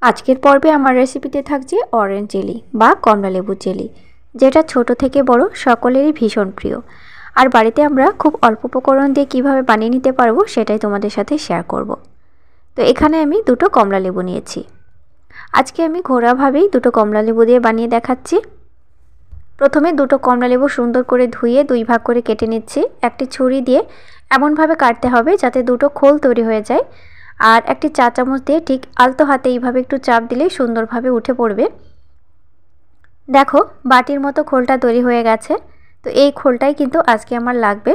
আজকের পর্বে আমার রেসিপিতে থাকছে অরেঞ্জ জেলি বা কমলা লেবুর জেলি, যেটা ছোট থেকে বড় সকলেরই ভীষণ প্রিয়। আর বাড়িতে আমরা খুব অল্প উপকরণ দিয়ে কিভাবে বানিয়ে নিতে পারবো সেটাই তোমাদের সাথে শেয়ার করব। তো এখানে আমি দুটো কমলা লেবু নিয়েছি। আজকে আমি ঘরোয়াভাবেই দুটো কমলা লেবু দিয়ে বানিয়ে দেখাচ্ছি। প্রথমে দুটো কমলা লেবু সুন্দর করে ধুয়ে দুই ভাগ করে কেটে নিচ্ছি। একটি ছুরি দিয়ে এমনভাবে কাটতে হবে যাতে দুটো খোল তৈরি হয়ে যায়। আর একটি চা চামচ দিয়ে ঠিক আলতো হাতে এইভাবে একটু চাপ দিলেই সুন্দরভাবে উঠে পড়বে। দেখো বাটির মতো খোলটা তৈরি হয়ে গেছে। তো এই খোলটাই কিন্তু আজকে আমার লাগবে।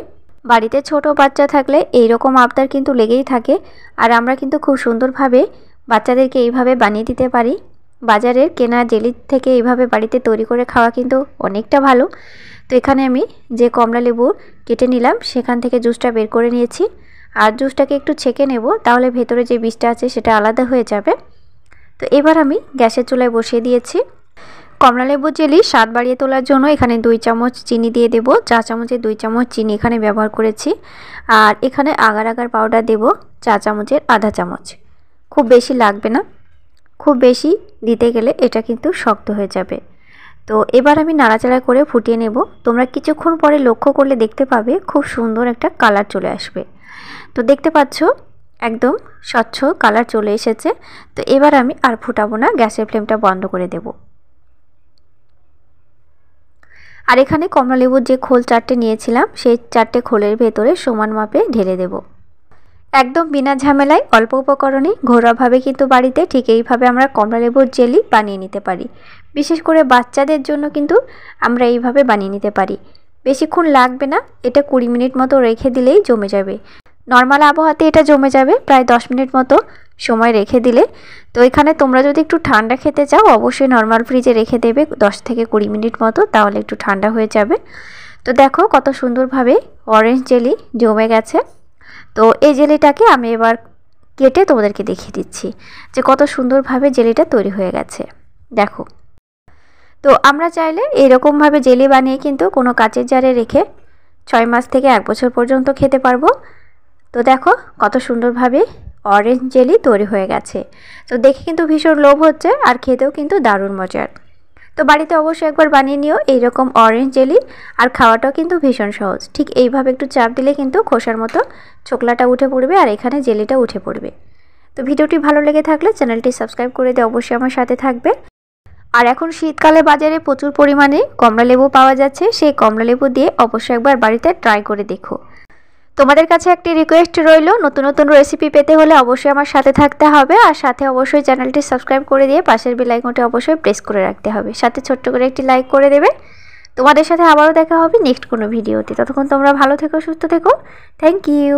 বাড়িতে ছোট বাচ্চা থাকলে এই রকম আবদার কিন্তু লেগেই থাকে। আর আমরা কিন্তু খুব সুন্দরভাবে বাচ্চাদেরকে এইভাবে বানিয়ে দিতে পারি। বাজারের কেনা জেলি থেকে এইভাবে বাড়িতে তৈরি করে খাওয়া কিন্তু অনেকটা ভালো। তো এখানে আমি যে কমলা লেবু কেটে নিলাম সেখান থেকে জুসটা বের করে নিয়েছি। আর জুসটাকে একটু ছেঁকে নেব, তাহলে ভেতরে যে বীজটা আছে সেটা আলাদা হয়ে যাবে। তো এবার আমি গ্যাসের চুলায় বসিয়ে দিয়েছি। কমলা লেবুর জেলি স্বাদ বাড়িয়ে তোলার জন্য এখানে 2 চামচ চিনি দিয়ে দেব। চা চামচের 2 চামচ চিনি এখানে ব্যবহার করেছি। আর এখানে আগার আগার পাউডার দেব চা চামচের আধা চামচ। খুব বেশি লাগবে না, খুব বেশি দিতে গেলে এটা কিন্তু শক্ত হয়ে যাবে। তো এবার আমি নাড়াচাড়া করে ফুটিয়ে নেব। তোমরা কিছুক্ষণ পরে লক্ষ্য করলে দেখতে পাবে খুব সুন্দর একটা কালার চলে আসবে। তো দেখতে পাচ্ছ একদম স্বচ্ছ কালার চলে এসেছে। তো এবার আমি আর ফুটাবো না, গ্যাসের ফ্লেমটা বন্ধ করে দেব। আর এখানে কমলা লেবুর যে খোল 4টে নিয়েছিলাম সেই 4টে খোলের ভেতরে সমান মাপে ঢেলে দেব। একদম বিনা ঝামেলায় অল্প উপকরণে ঘরোয়াভাবে কিন্তু বাড়িতে ঠিক এইভাবে আমরা কমলা লেবুর জেলি বানিয়ে নিতে পারি। বিশেষ করে বাচ্চাদের জন্য কিন্তু আমরা এইভাবে বানিয়ে নিতে পারি। বেশিক্ষণ লাগবে না, এটা 20 মিনিট মতো রেখে দিলেই জমে যাবে। নর্মাল আবহাওয়াতে এটা জমে যাবে প্রায় 10 মিনিট মতো সময় রেখে দিলে। তো এখানে তোমরা যদি একটু ঠান্ডা খেতে চাও অবশ্যই নর্মাল ফ্রিজে রেখে দেবে 10 থেকে 20 মিনিট মতো, তাহলে একটু ঠান্ডা হয়ে যাবে। তো দেখো কত সুন্দরভাবে অরেঞ্জ জেলি জমে গেছে। তো এই জেলিটাকে আমি এবার কেটে তোমাদেরকে দেখিয়ে দিচ্ছি যে কত সুন্দরভাবে জেলিটা তৈরি হয়ে গেছে। দেখো, তো আমরা চাইলে এরকমভাবে জেলি বানিয়ে কিন্তু কোনো কাচের জারে রেখে 6 মাস থেকে 1 বছর পর্যন্ত খেতে পারবো। তো দেখো কত সুন্দরভাবে অরেঞ্জ জেলি তৈরি হয়ে গেছে। তো দেখে কিন্তু ভীষণ লোভ হচ্ছে আর খেতেও কিন্তু দারুণ মজার। তো বাড়িতে অবশ্যই একবার বানিয়ে নিও এইরকম অরেঞ্জ জেলি। আর খাওয়াটাও কিন্তু ভীষণ সহজ। ঠিক এইভাবে একটু চাপ দিলে কিন্তু খোসার মতো ছোকলাটা উঠে পড়বে আর এখানে জেলিটা উঠে পড়বে। তো ভিডিওটি ভালো লেগে থাকলে চ্যানেলটি সাবস্ক্রাইব করে দিয়ে অবশ্যই আমার সাথে থাকবে। আর এখন শীতকালে বাজারে প্রচুর পরিমাণে কমলা লেবু পাওয়া যাচ্ছে, সেই কমলা লেবু দিয়ে অবশ্যই একবার বাড়িতে ট্রাই করে দেখো। তোমাদের কাছে একটি রিকোয়েস্ট রইল, নতুন নতুন রেসিপি পেতে হলে অবশ্যই আমার সাথে থাকতে হবে। আর সাথে অবশ্যই চ্যানেলটি সাবস্ক্রাইব করে দিয়ে পাশের বেল আইকনটি অবশ্যই প্রেস করে রাখতে হবে। সাথে ছোট্ট করে একটি লাইক করে দেবে। তোমাদের সাথে আবারও দেখা হবে নেক্সট কোনো ভিডিওতে। ততক্ষণ তোমরা ভালো থেকো, সুস্থ থেকো। Thank you.